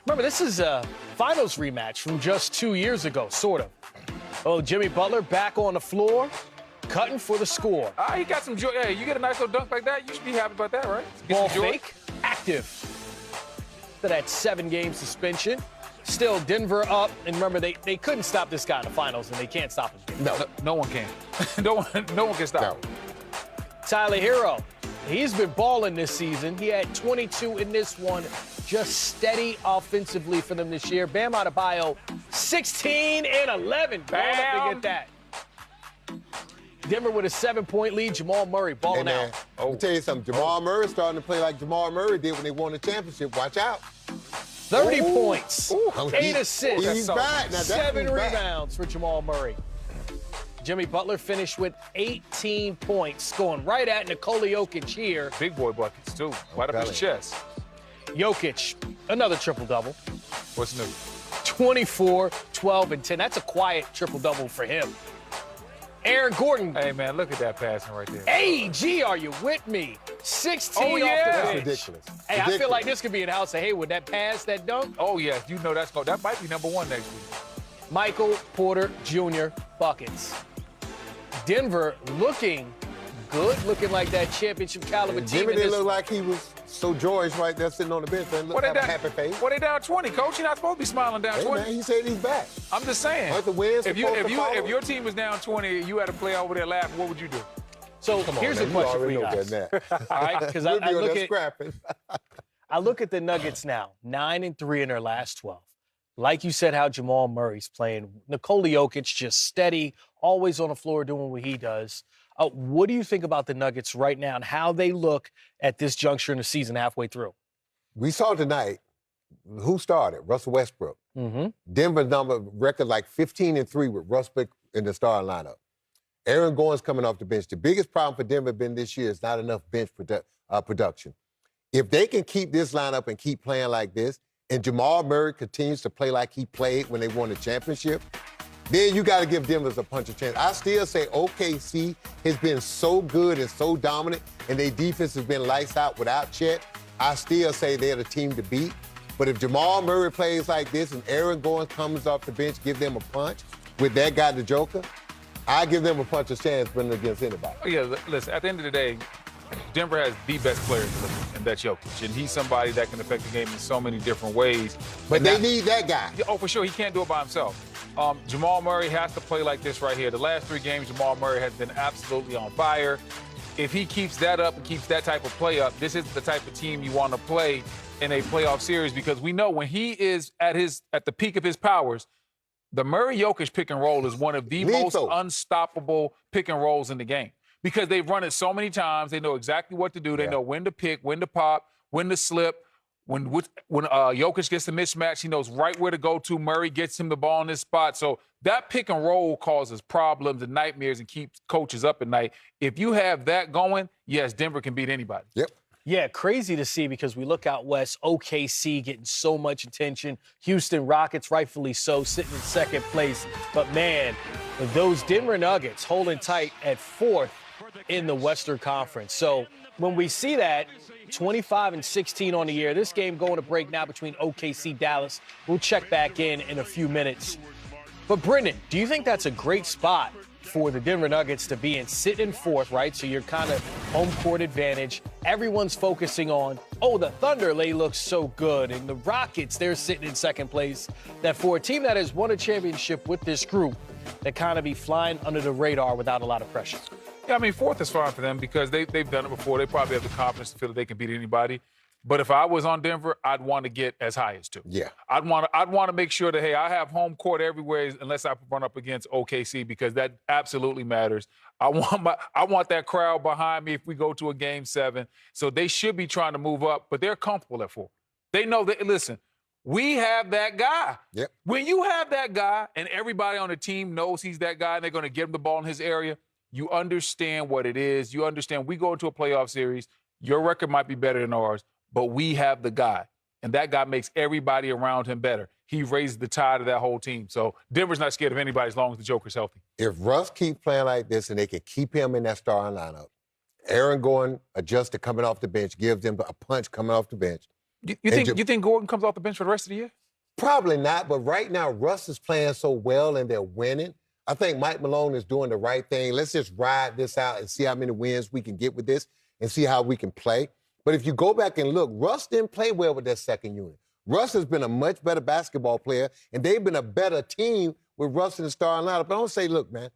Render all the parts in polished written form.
Remember, this is a finals rematch from just 2 years ago, sort of. Oh, Jimmy Butler back on the floor, cutting for the score. He got some joy. Hey, you get a nice little dunk like that, you should be happy about that, right? Ball fake, active. For that 7-game suspension. Still, Denver up, and remember, they couldn't stop this guy in the finals, and they can't stop him. No one can. no one can stop him. Tyler Hero, he's been balling this season. He had 22 in this one, just steady offensively for them this year. Bam Adebayo, 16 and 11. Bam! To get that. Denver with a 7-point lead. Jamal Murray balling out. Let me tell you something. Jamal Murray starting to play like Jamal Murray did when they won the championship. Watch out. 30 points, 8 assists, He's back. Now 7 rebounds for Jamal Murray. Jimmy Butler finished with 18 points, going right at Nikola Jokic here. Big boy buckets, too. Right up his chest. Jokic, another triple-double. What's new? 24, 12, and 10. That's a quiet triple-double for him. Aaron Gordon. Hey, man, look at that passing right there. AG, are you with me? 16 off the bench. That's ridiculous. Hey, I feel like this could be in House of Haywood. That pass, that dunk. Oh, yeah, you know that might be number 1 next week. Michael Porter Jr. buckets. Denver looking good, looking like that championship caliber team. Jimmy didn't look like he was so joyous right there sitting on the bench. Didn't look like a happy face. Well, they down 20, Coach. You're not supposed to be smiling down 20. Man, he said he's back. I'm just saying. Aren't the wins if your team was down 20, you had to play over there laughing, what would you do? So here's a question for you guys. All right, because I look at the Nuggets now, 9-3 in their last 12. Like you said, how Jamal Murray's playing. Nikola Jokic just steady, always on the floor doing what he does. What do you think about the Nuggets right now and how they look at this juncture in the season halfway through? We saw tonight who started, Russell Westbrook. Denver record like 15-3 with Westbrook in the starting lineup. Aaron Gordon's coming off the bench. The biggest problem for Denver been this year is not enough bench production. If they can keep this lineup and keep playing like this, and Jamal Murray continues to play like he played when they won the championship, then you got to give Denver a punch of chance. I still say OKC has been so good and so dominant, and their defense has been lights out without Chet. I still say they're the team to beat. But if Jamal Murray plays like this and Aaron Gordon comes off the bench, give them a punch with that guy, the Joker, I give them a punch of chance winning against anybody. Yeah, listen, at the end of the day, Denver has the best player in the league, and that's Jokic. And he's somebody that can affect the game in so many different ways. But they need that guy. Oh, for sure. He can't do it by himself. Jamal Murray has to play like this right here. The last 3 games, Jamal Murray has been absolutely on fire. If he keeps that up and keeps that type of play up, this is the type of team you want to play in a playoff series, because we know when he is at the peak of his powers, the Murray-Jokic pick and roll is one of the most unstoppable pick and rolls in the game. Because they've run it so many times, they know exactly what to do. They know when to pick, when to pop, when to slip. When Jokic gets the mismatch, he knows right where to go to. Murray gets him the ball in this spot. So that pick and roll causes problems and nightmares and keeps coaches up at night. If you have that going, yes, Denver can beat anybody. Yep. Yeah, crazy to see, because we look out west, OKC getting so much attention. Houston Rockets, rightfully so, sitting in second place. But, man, those Denver Nuggets holding tight at 4th in the Western Conference. So when we see that, 25-16 on the year, this game going to break now between OKC, Dallas. We'll check back in a few minutes. But, Brendan, do you think that's a great spot for the Denver Nuggets to be in, sitting in 4th, right? So you're kind of home court advantage. Everyone's focusing on, the Thunder, they look so good. And the Rockets, they're sitting in 2nd place. That for a team that has won a championship with this group, they kind of be flying under the radar without a lot of pressure. Yeah, I mean, 4th is fine for them because they've done it before. They probably have the confidence to feel that they can beat anybody. But if I was on Denver, I'd want to get as high as 2. Yeah. I'd want to make sure that, hey, I have home court everywhere unless I run up against OKC, because that absolutely matters. I want that crowd behind me if we go to a Game 7. So they should be trying to move up, but they're comfortable at 4. They know that, listen, we have that guy. Yep. When you have that guy and everybody on the team knows he's that guy and they're going to give him the ball in his area, you understand what it is. You understand we go into a playoff series, your record might be better than ours, but we have the guy, and that guy makes everybody around him better. He raises the tide of that whole team. So Denver's not scared of anybody as long as the Joker's healthy. If Russ keeps playing like this and they can keep him in that starting lineup, Aaron Gordon adjusts to coming off the bench, gives them a punch coming off the bench, You think Gordon comes off the bench for the rest of the year? Probably not, but right now Russ is playing so well and they're winning. I think Mike Malone is doing the right thing. Let's just ride this out and see how many wins we can get with this and see how we can play. But if you go back and look, Russ didn't play well with that second unit. Russ has been a much better basketball player, and they've been a better team with Russ in the starting lineup. But I don't say, look, man,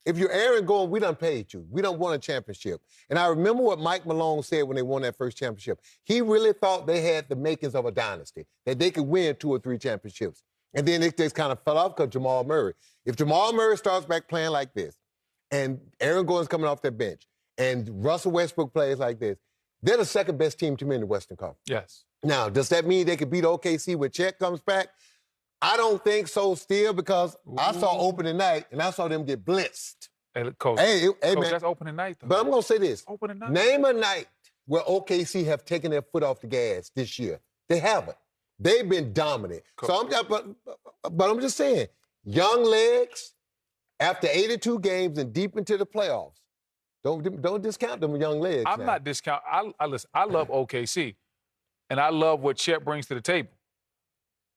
if you're Aaron Gordon, we done paid you. We done won a championship. And I remember what Mike Malone said when they won that first championship. He really thought they had the makings of a dynasty, that they could win 2 or 3 championships. And then it just kind of fell off because Jamal Murray. If Jamal Murray starts back playing like this, and Aaron Gordon's coming off that bench, and Russell Westbrook plays like this, they're the second best team to me in the Western Conference. Yes. Now, does that mean they could beat OKC when Chet comes back? I don't think so still because I saw opening night, and I saw them get blitzed. Hey, Coach, Coach, man, that's opening night, though. But I'm going to say this. Opening night. Name a night where OKC have taken their foot off the gas this year. They haven't. They've been dominant. Coach. So but I'm just saying, young legs, after 82 games and deep into the playoffs, don't discount them young legs. I'm not discounting. Listen, I love OKC, and I love what Chet brings to the table.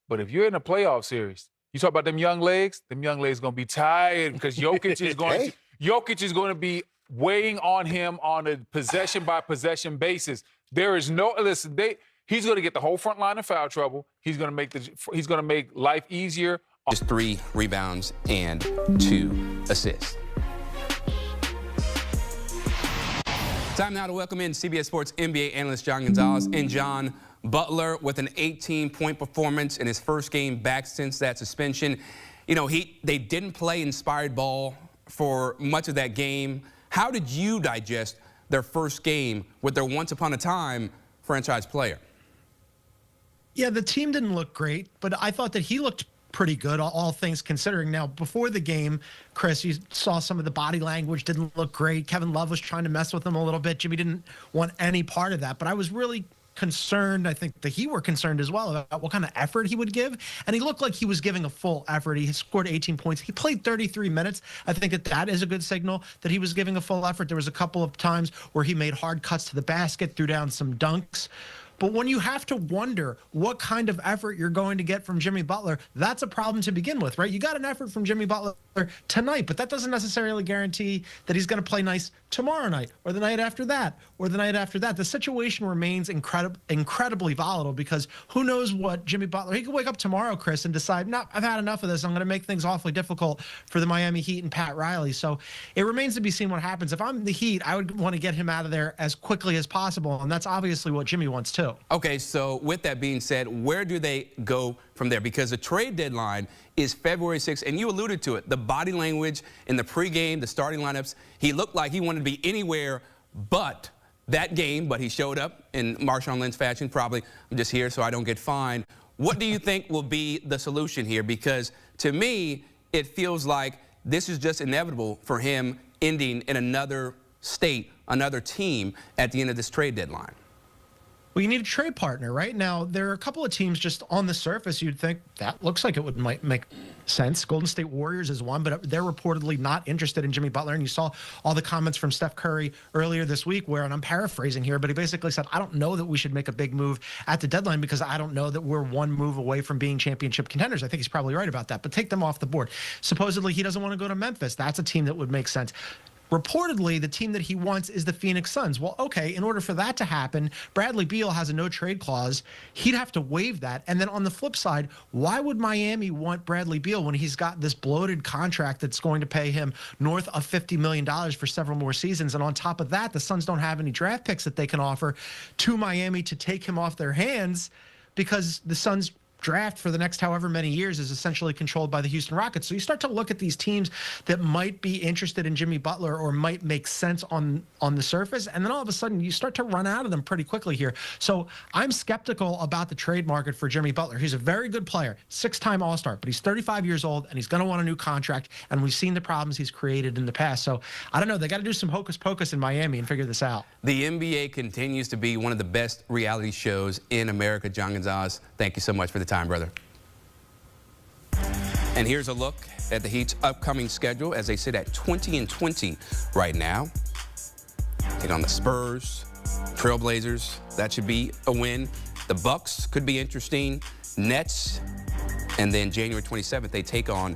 But if you're in a playoff series, you talk about them young legs going to be tired because Jokic is going Jokic is going to be weighing on him on a possession-by-possession basis. There is no he's going to get the whole front line in foul trouble. He's going to make life easier. Just 3 rebounds and 2 assists. Time now to welcome in CBS Sports NBA analyst John Gonzalez. And John, Butler with an 18-point performance in his first game back since that suspension. You know, they didn't play inspired ball for much of that game. How did you digest their first game with their once-upon-a-time franchise player? Yeah, the team didn't look great, but I thought that he looked pretty good, all things considering. Now, before the game, Chris, you saw some of the body language didn't look great. Kevin Love was trying to mess with him a little bit. Jimmy didn't want any part of that, but I was really concerned. I think that he were concerned as well about what kind of effort he would give. And he looked like he was giving a full effort. He scored 18 points. He played 33 minutes. I think that is a good signal that he was giving a full effort. There was a couple of times where he made hard cuts to the basket, threw down some dunks. But when you have to wonder what kind of effort you're going to get from Jimmy Butler, that's a problem to begin with, right? You got an effort from Jimmy Butler tonight, but that doesn't necessarily guarantee that he's going to play nice tomorrow night or the night after that or the night after that. The situation remains incredibly volatile because who knows what Jimmy Butler, he could wake up tomorrow, Chris, and decide, no, I've had enough of this. I'm going to make things awfully difficult for the Miami Heat and Pat Riley. So it remains to be seen what happens. If I'm the Heat, I would want to get him out of there as quickly as possible, and that's obviously what Jimmy wants too. Okay, so with that being said, where do they go from there? Because the trade deadline is February 6th, and you alluded to it. The body language in the pregame, the starting lineups, he looked like he wanted to be anywhere but that game, but he showed up in Marshawn Lynch fashion. Probably, I'm just here so I don't get fined. What do you think will be the solution here? Because to me, it feels like this is just inevitable for him ending in another state, another team at the end of this trade deadline. Well, you need a trade partner, right? Now, there are a couple of teams just on the surface you'd think that looks like it might make sense. Golden State Warriors is one, but they're reportedly not interested in Jimmy Butler. And you saw all the comments from Steph Curry earlier this week where, and I'm paraphrasing here, but he basically said, I don't know that we should make a big move at the deadline because I don't know that we're one move away from being championship contenders. I think he's probably right about that, but take them off the board. Supposedly, he doesn't want to go to Memphis. That's a team that would make sense. Reportedly, the team that he wants is the Phoenix Suns. Well, okay, in order for that to happen, Bradley Beal has a no-trade clause. He'd have to waive that. And then on the flip side, why would Miami want Bradley Beal when he's got this bloated contract that's going to pay him north of $50 million for several more seasons? And on top of that, the Suns don't have any draft picks that they can offer to Miami to take him off their hands because the Suns draft for the next however many years is essentially controlled by the Houston Rockets. So you start to look at these teams that might be interested in Jimmy Butler or might make sense on the surface, and then all of a sudden you start to run out of them pretty quickly here. So I'm skeptical about the trade market for Jimmy Butler. He's a very good player, 6-time All-Star, but he's 35 years old and he's going to want a new contract, and we've seen the problems he's created in the past. So I don't know. They got to do some hocus pocus in Miami and figure this out. The NBA continues to be one of the best reality shows in America. John Gonzalez, thank you so much for the time, brother. And here's a look at the Heat's upcoming schedule as they sit at 20-20 right now. Take on the Spurs, Trailblazers. That should be a win. The Bucks could be interesting. Nets, and then January 27th, they take on